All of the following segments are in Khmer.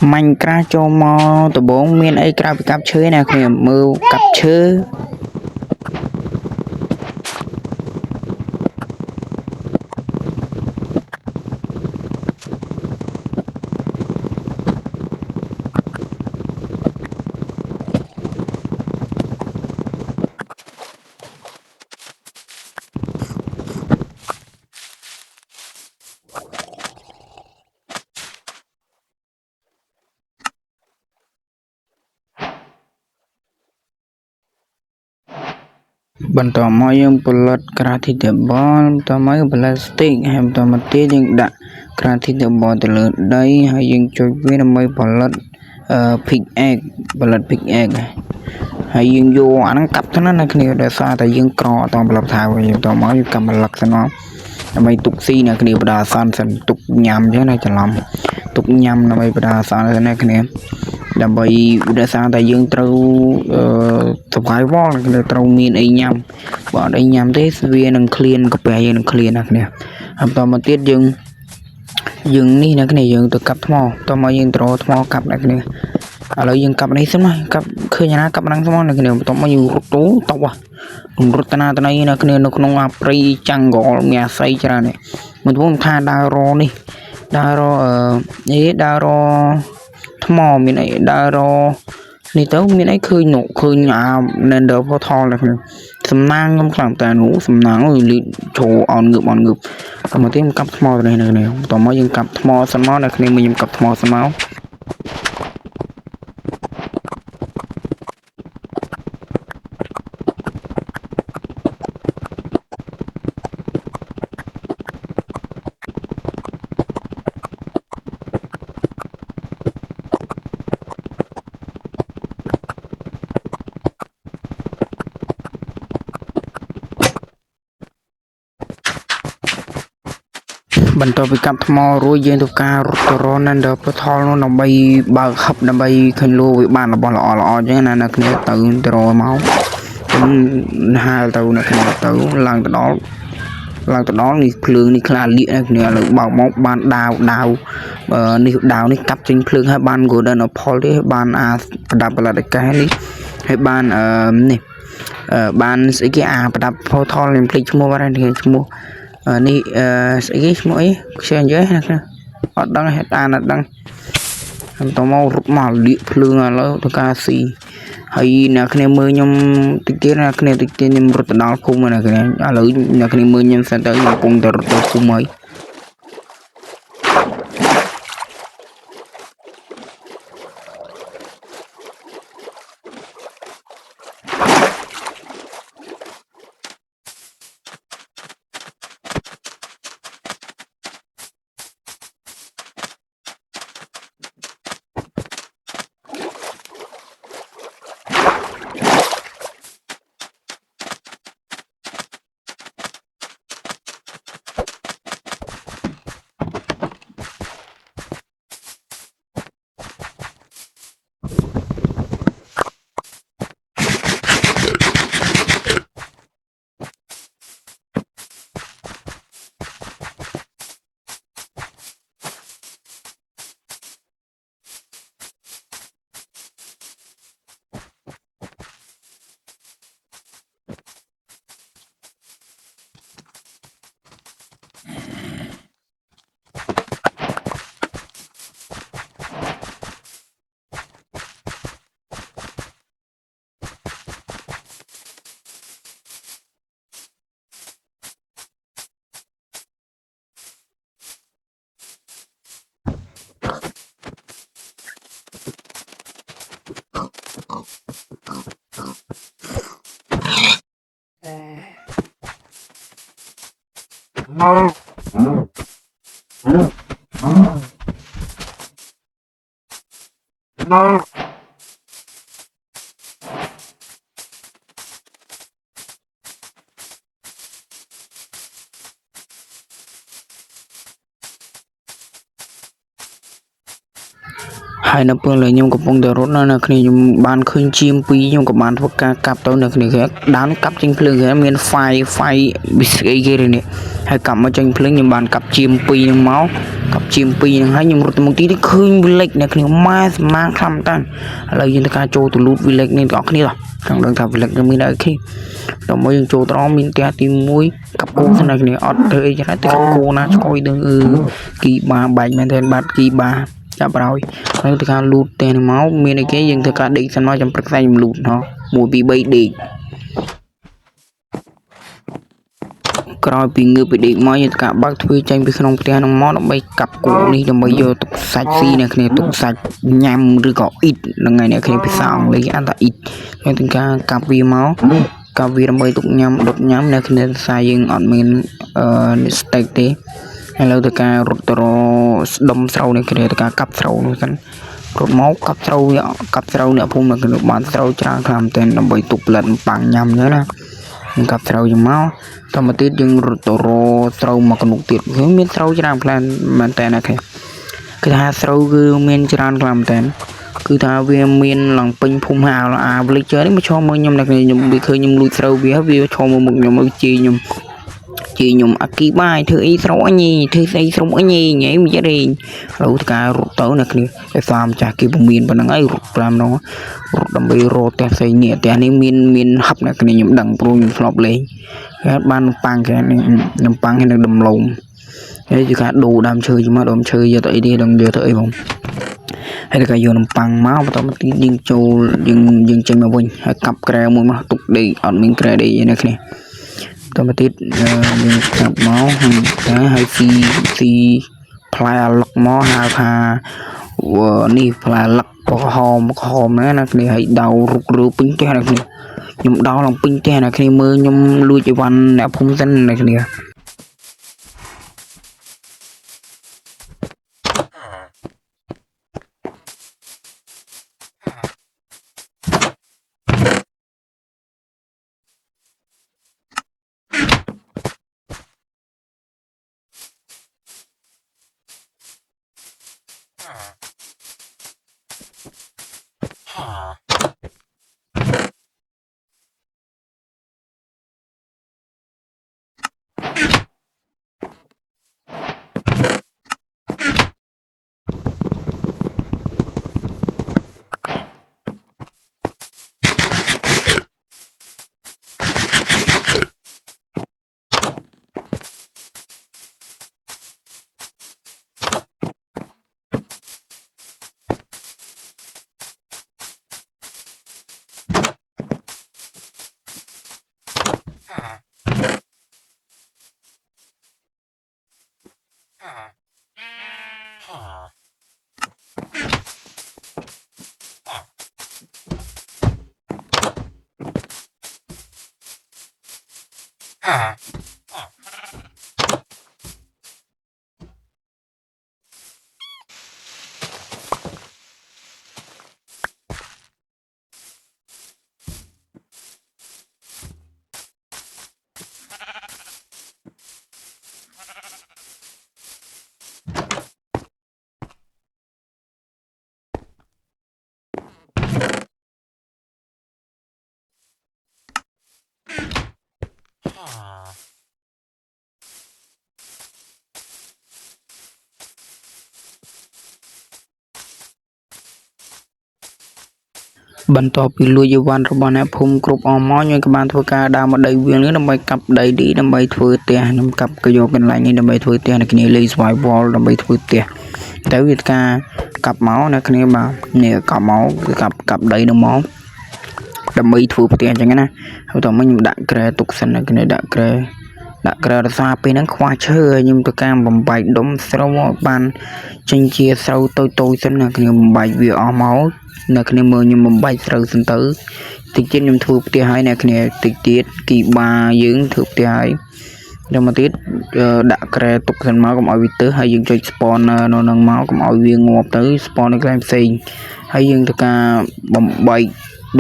Manh cá cho mò tụi bốn miên ấy cá bị cặp chơi nè kìa mưu cặp chơi បន្តមកយើងផលិតក្រាធីតបលបន្តមកយើងផលិតស្ទីកហើយបន្តមកទៀតយើងដាក់ក្រាធីតបលទៅលើដីហើយយើងចុចវាដើម្បីផលិតpig egg ផលិត pig egg ហើយយើងយកអាហ្នឹងកាប់ទៅណាគ្នាដោយសារតែយើងក្រអត់តាមផលិតថាវិញបន្តមកយើងកម្មផលិតទៅណាដើម្បីទុកស៊ីអ្នកគ្នាបដាអាសន្នសិនទុកញ៉ាំអញ្ចឹងណាច្រឡំទុកញ៉ាំដើម្បីបដាអាសន្នអ្នកគ្នាដើម្បីដោយសារតែយើងត្រូវsurvival ត្រូវមានអីញ៉ាំបើអត់អីញ៉ាំទេវានឹងឃ្លានកាពះយើងនឹងឃ្លានណាគ្នាហើយបន្តមកទៀតយើងនេះណាគ្នាយើងទៅកាប់ថ្មតមកយើងត្រថ្មកាប់ណាគ្នាឥឡូវយើងកាប់នេះសិនមកកាប់ឃើញណាកាប់ហ្នឹងថ្មណាគ្នាបន្តមកយើងរត់ទូតបរត់តាណាណាគ្នានៅក្នុងអាព្រៃចាំងកលមានអាស័យច្រើននេះមិនព្រមថាដើររនេះដើររដើររថ្មមានអីដើររនេះទៅមានអីឃើញនោះឃើញអា Nether Portal នេះសំណាងខ្ញុំខ្លាំងតែនោះសំណាងលីចូលអនងើបតែមកទៀតកាប់ថ្មទៅនេះបន្តមកយើងកាប់ថ្មសិនមកអ្នកគ្នាខ្ញុំកាប់ថ្មសិនមកបន្ទាប់ពីកាប់ថ្មរួចយើងទៅការរត់ទៅរន Nether Portal នោះដើម្បីបើកហឹបដើម្បីឃើញលោវាបានរបស់ល្អអញ្ចឹងណាអ្នកគ្នាទៅរមកហាលទៅអ្នកគ្នាទៅឡើងទៅដល់នេះភ្លើងនេះខ្លាលៀកអ្នកគ្នាឥឡូវបើកមកបានដាវនេះដាវនេះកាប់ចេញភ្លើងហើយបាន Golden Apple ទេបានអាប្រដាប់ផលិតកែនេះហើយបាននេះបានស្អីគេអាប្រដាប់ Portal ខ្ញុំភ្លេចឈ្មោះបាត់ហើយឈ្មោះនេះស្អីគេឈ្មោះអីខ្ជិលនិយាយណាអត់ដឹងហេតុអានអត់ដឹងបន្តមករត់មកលៀកភ្លើងឥឡូវទៅការស៊ីហើយអ្នកគ្នាមើលខ្ញុំតិចទៀតអ្នកគ្នាតិចទៀតខ្ញុំរត់ទៅដល់ភូមិអ្នកគ្នាឥឡូវអ្នកគ្នាមើលខ្ញុំសិនទៅខ្ញុំកំពុងតែរត់ទៅភូមិហើយ hai nó phương là nhung của phong đồ rốt nó khi nhung ban khơi chim pi nhung của ban thuộc ca cặp tao nó khi đán cặp trên phương cái miền phai bị cái kia này hay cầm ở trên phương nhung ban cặp chim pi nhung máu cặp chim pi nhung hay nhung một tí thì khơi village này khi mai mang thăm tan là dân ta cho tụi lút village nên có cái này rồi trong đường tháp village nó mới đã khi rồi mới dân cho tao mình tia tìm muối cặp cô thế này khi ở đây cho nó cặp cô nó coi đường kỳ ba bảy men then bát kỳ ba chạm rồi nó thực ra lụt tiền máu miền này cái dân thực ra định xem nó trong bậc xanh lụt nó mùi bị bay đi coi bị ngư bị định máu như cả bác thuê tranh bị không tiền nó máu nó bay cặp cổ đi cho bây giờ tục sạch xi này khi tục sạch nhằm rồi có ít là ngày này khi bị sao lấy ăn ta ít nên thực ra cặp vi máu cặp vi nó bay tục nhằm đột nhắm này khi sai dân ở mình steak thế hay là thực ra rốt đâm sâu này khi thực ra cặp sâu luôn kan rốt máu cặp sâu nữa phun là cái bán sâu cha làm tên nó bay tục lần bằng nhầm nhớ nè cặp sâu dùng máu tao mà tiết dùng rốt sâu mà còn một tiết hướng miếng sâu cho làm plan mà tên này cái hai sâu cứ miếng cho làm tên cứ thà về miền lòng pin phun hào là lấy chơi đấy mà cho mới nhom này nhom bị khơi nhom lùi sâu vì cho một nhom chi nhom aki bài thứ ý sâu nhì thứ ấy sâu nhì nhảy mi gì rồi cả rụt tớ này cái farm chả kia vùng miền bên năng ấy rụt làm nó rụt đầm bì rụt tè xây nhẹ tè này miền hấp này cái nhom đằng pro nhom flop lên cái ban pang cái này nhom pang hay là đầm lồng thế thì cả đồ đam chơi nhưng mà đồ chơi giờ tới đi đừng giờ tới không hay là cái vô nằm pang máu và tao mới điên châu dừng chân mà quên hay cặp kèo mua mà tục đi ở mình kèo đi vậy này tao mới tiết cặp máu cái hay phi playa lọc máu hai pha ni playa lọc có hòm nữa là cái hay đầu rụt pin thế này nhung đau lòng pin thế này khi mưa nhung lui chạy văn nè phun dân này kìaបន្ទាប់ពីលួចយីវ៉ាន់របស់អ្នកភូមិគ្រប់អស់មកខ្ញុំក៏បានធ្វើការដើរមកដីវាងនេះដើម្បីកាប់ដីនេះដើម្បីធ្វើផ្ទះខ្ញុំកាប់ក៏យកកន្លែងនេះដើម្បីធ្វើផ្ទះនៅគ្នាលេង survival ដើម្បីធ្វើផ្ទះតែវាការកាប់មកនៅគ្នាបាទនេះកាប់មកគឺកាប់ដីនោះមកដើម្បីធ្វើផ្ទះអញ្ចឹងណាហើយតោះមកខ្ញុំដាក់ក្រែទុកសិននៅគ្នាដាក់ក្រែរសាពេលហ្នឹងខ្វះឈើខ្ញុំទៅការបំបែកដុំស្រូវបានចេញជាស្រូវតូចសិនណាគ្នាបំបែកវាអស់មកនៅគ្នាមើលខ្ញុំបំបែកស្រូវសិនទៅតិចទៀតខ្ញុំធ្វើផ្ទះហើយអ្នកគ្នាតិចទៀតគីបាយើងធ្វើផ្ទះហើយដល់មកទៀតដាក់ក្រែទុកសិនមកកុំឲ្យវាទៅហើយយើងចុច spawn នៅនឹងមកកុំឲ្យវាងាប់ទៅ spawn នៅកន្លែងផ្សេងហើយយើងធ្វើការបំបែក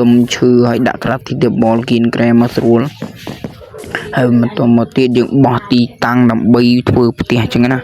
ដុំឈើហើយដាក់ក្រាស់ទីដបលគៀនក្រែមកស្រួលហើយមកទៀតយើងបោះទីតាំងដើម្បីធ្វើផ្ទះអញ្ចឹងណា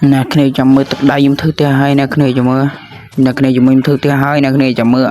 nè cái này chậm mưa tất đai em thứ thứ hai nè cái này chậm mưa nè cái này chậm em thứ thứ hai nè cái này chậm mưa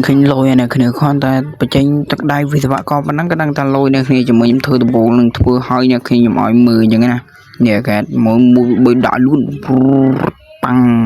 khinh lôi này khinh con ta bật tranh tất đai vì vợ con vẫn đang cái đang ta lôi này khinh cho mình thưa bộ lần thưa hơi nha khi mọi mười như thế này nè cái mỗi bơi đỏ luôn bằng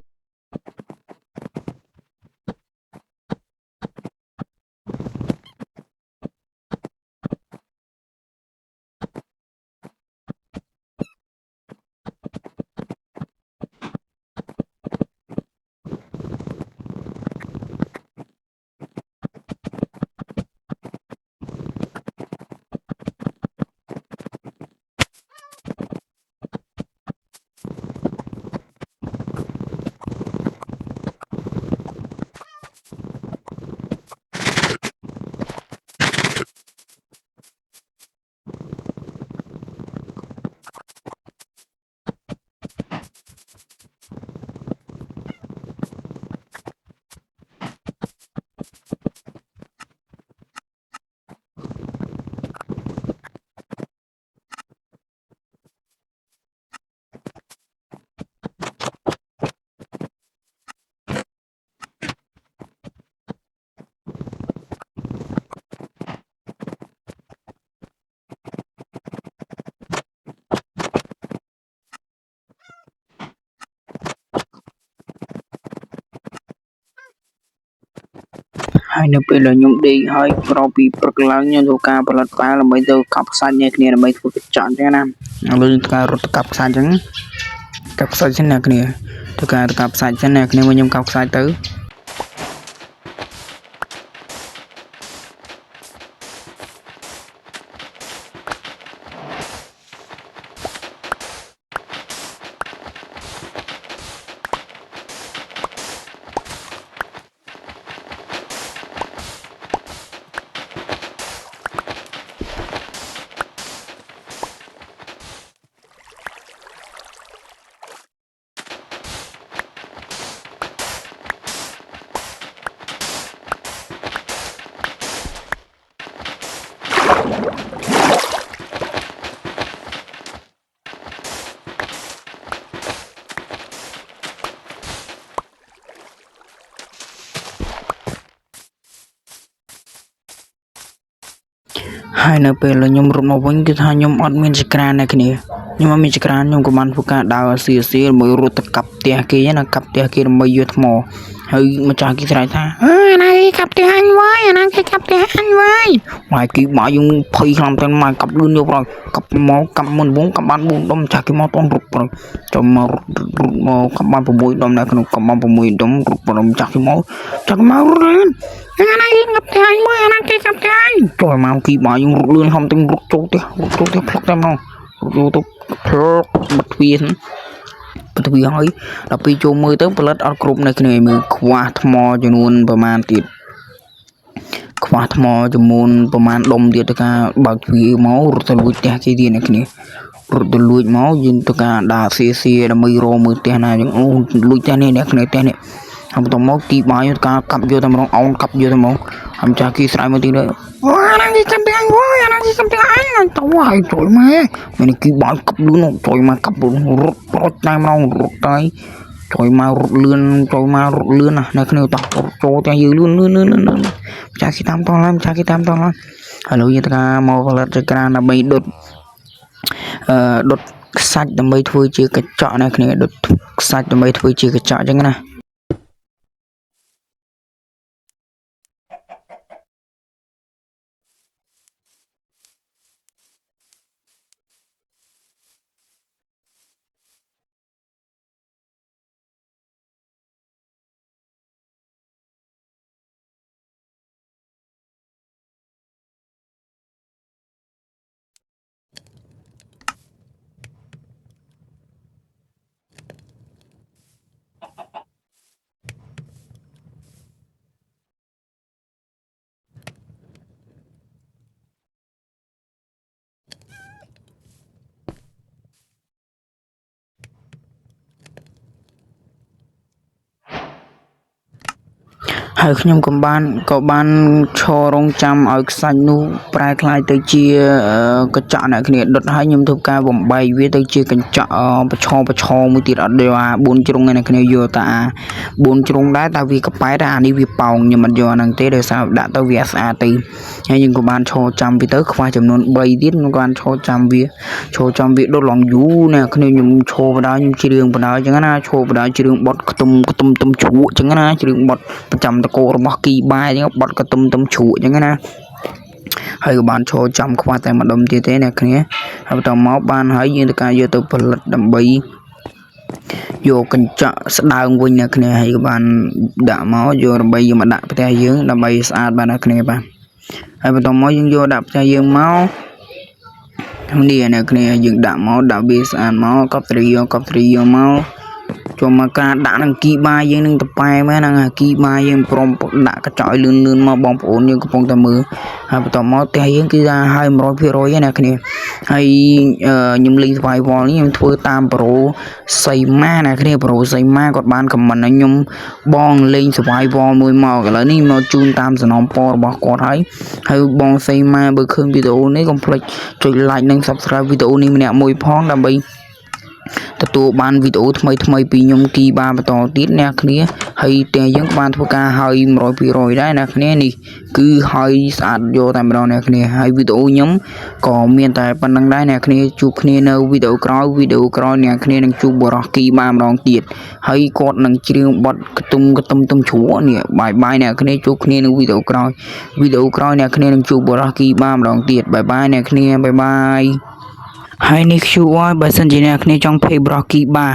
ហើយនៅពេលដែលខ្ញុំដេកហើយក្រោយពីព្រឹកឡើងខ្ញុំធ្វើការផលិតផ្កាដើម្បីទៅកាប់ខ្សាច់អ្នកគ្នាដើម្បីធ្វើកញ្ចក់អញ្ចឹងណាឥឡូវការរត់ទៅកាប់ខ្សាច់អញ្ចឹងកាប់ខ្សាច់ចឹងអ្នកគ្នាធ្វើការទៅកាប់ខ្សាច់ចឹងអ្នកគ្នាមកខ្ញុំកាប់ខ្សាច់ទៅហើយនៅពេលខ្ញុំរត់មកវិញគឺថាខ្ញុំអត់មានចក្រានអ្នកគ្នាខ្ញុំអត់មានចក្រានខ្ញុំក៏បានធ្វើការដើរសៀមួយរត់ទៅកាប់ផ្ទះគេណាកាប់ផ្ទះគេដើម្បីយកថ្មហើយម្ចាស់គេស្រែកថាអាណាគេកាប់ផ្ទះអញវ៉ៃអាណាគេកាប់ផ្ទះអញវ៉ៃម៉ែគេមកយើងភ័យខ្លាំងតែម៉ែកាប់លឿនយកប្រកាប់មកកាប់មុនវងកាប់បាន4ដុំចាស់គេមកតន់រត់ប្រចូលមករត់មកកាប់បាន6ដុំនៅក្នុងកាប់បាន6ដុំរត់ប្រចាស់គេមករត់លឿនអាណាគេកាប់ផ្ទះអញវ៉ៃអាណាគេកាប់ផ្ទះអញចូលមកគេមកយើងរត់លឿនហំទាំងរត់ចូលផ្ទះផ្លុកតែមករត់ទៅផ្លុកបិទទ្វារហើយដល់ពេលចូលមើលទៅផលិតអត់គ្រប់នៅគ្នាមើលខ្វះថ្មចំនួនប្រមាណទៀតខ្វះថ្មចំនួនប្រមាណដុំទៀតទៅការបើកទ្វារមករត់ទៅលួចផ្ទះគេទៀតអ្នកគ្នារត់ទៅលួចមកយើងទៅការដើរសៀដើម្បីរកមើលផ្ទះណាចឹងអូលួចផ្ទះនេះអ្នកគ្នាផ្ទះនេះហើយបន្ទាប់មកទីបាយការកាប់យកតែម្ដងអោនកាប់យកតែម្ដងហើយចាស់គេស្រែកមកទៀតអូអាណាគេកាប់ផ្ទះអញវ៉ៃអាណាគេកាប់ផ្ទះអញទៅហើយចូលមកមានគេបាយកាប់លឿនចូលមកកាប់លឿនរត់ប្រត់តែម្ដងរត់ទៅចូលមករត់លឿនចូលមករត់លឿនណានៅគ្នាតោះចូលតែយើងលឿនចាស់គេតាមតឡើងចាស់គេតាមតឡើងឥឡូវយើងទៅមកផលិតចក្រានដើម្បីដុតខ្សាច់ដើម្បីធ្វើជាកញ្ចក់ណាគ្នាដុតខ្សាច់ដើម្បីធ្វើជាកញ្ចក់អញ្ចឹងណាហើយខ្ញុំក៏បានឈររងចាំឲ្យខ្សាច់នោះប្រែคล้ายទៅជាកញ្ចក់អ្នកគ្នាដុតហើយខ្ញុំធ្វើការបំបែកវាទៅជាកញ្ចក់ប្រឆមួយទៀតអត់យកអា4ជ្រុងឯអ្នកគ្នាយកតែអា4ជ្រុងដែរតែវាកប៉ែតអានេះវាប៉ោងខ្ញុំអត់យកហ្នឹងទេដោយសារដាក់ទៅវាស្អាតទៅហើយយើងក៏បានឈរចាំវាទៅខ្វះចំនួន3ទៀតខ្ញុំក៏បានឈរចាំវាដុតឡងយូរអ្នកគ្នាខ្ញុំឈរបដៅខ្ញុំជ្រៀងបដៅអញ្ចឹងណាឈរបដៅជ្រៀងបត់ខ្ទុំជ្រក់អញ្ចឹងណាជ្រៀងបត់ប្រចាំតកោរបស់គីបាយអញ្ចឹងបត់ខ្ទុំជ្រក់អញ្ចឹងណាហើយក៏បានឈរចាំខ្វះតែម្ដុំទៀតទេអ្នកគ្នាហើយបន្តមកបានហើយយើងទៅការយកទៅផលិតដើម្បីយកកញ្ចក់ស្ដើងវិញអ្នកគ្នាហើយក៏បានដាក់មកយកដើម្បីយកមកដាក់ផ្ទះយើងដើម្បីស្អាតបានអ្នកគ្នាបាទហើយបន្តមកយើងយកដាក់ផ្ទះយើងមកនេះអ្នកគ្នាយើងដាក់មកដាក់វាស្អាតមកកប់ត្រីយកមកចូលមកការដាក់នឹងគីបាយយើងនឹងតប៉ែមែនហ្នឹងគីបាយយើងព្រមដាក់កញ្ចក់ឲ្យលឿនមកបងប្អូនយើងកំពុងតែមើលហើយបន្តមកផ្ទះយើងគឺថាឲ្យ 100% ណាគ្នាហើយខ្ញុំលេង survival នេះខ្ញុំធ្វើតាមប្រូសីម៉ាណាគ្នាប្រូសីម៉ាគាត់បានខមមិនឲ្យខ្ញុំបងលេង survival មួយមកឥឡូវនេះមកជូនតាមសំណពររបស់គាត់ហើយបងសីម៉ាបើឃើញវីដេអូនេះកុំភ្លេចចុច like និង subscribe វីដេអូនេះម្នាក់មួយផងដើម្បី ទទួលបានវីដេអូថ្មីពីខ្ញុំគីបាបន្តទៀតអ្នកគ្នាហើយតែយើងបានធ្វើការហើយ 100% ដែរអ្នកគ្នានេះគឺហើយស្អាតយកតែម្ដងអ្នកគ្នាហើយវីដេអូខ្ញុំក៏មានតែប៉ុណ្្នឹងដែរអ្នកគ្នាជួបគ្នានៅវីដេអូក្រោយអ្នកគ្នានឹងជួបបរិះគីបាម្ដងទៀតហើយគាត់នឹងច្រៀងបទកតុំជ្រួនេះបាយអ្នកគ្នាជួបគ្នានៅវីដេអូក្រោយអ្នកគ្នានឹងជួបបរិះគីបាម្ដងទៀតបាយអ្នកគ្នាបាយហើយនេះ QR បើសិនជាអ្នកគ្នាចង់ភេបរោះគីបា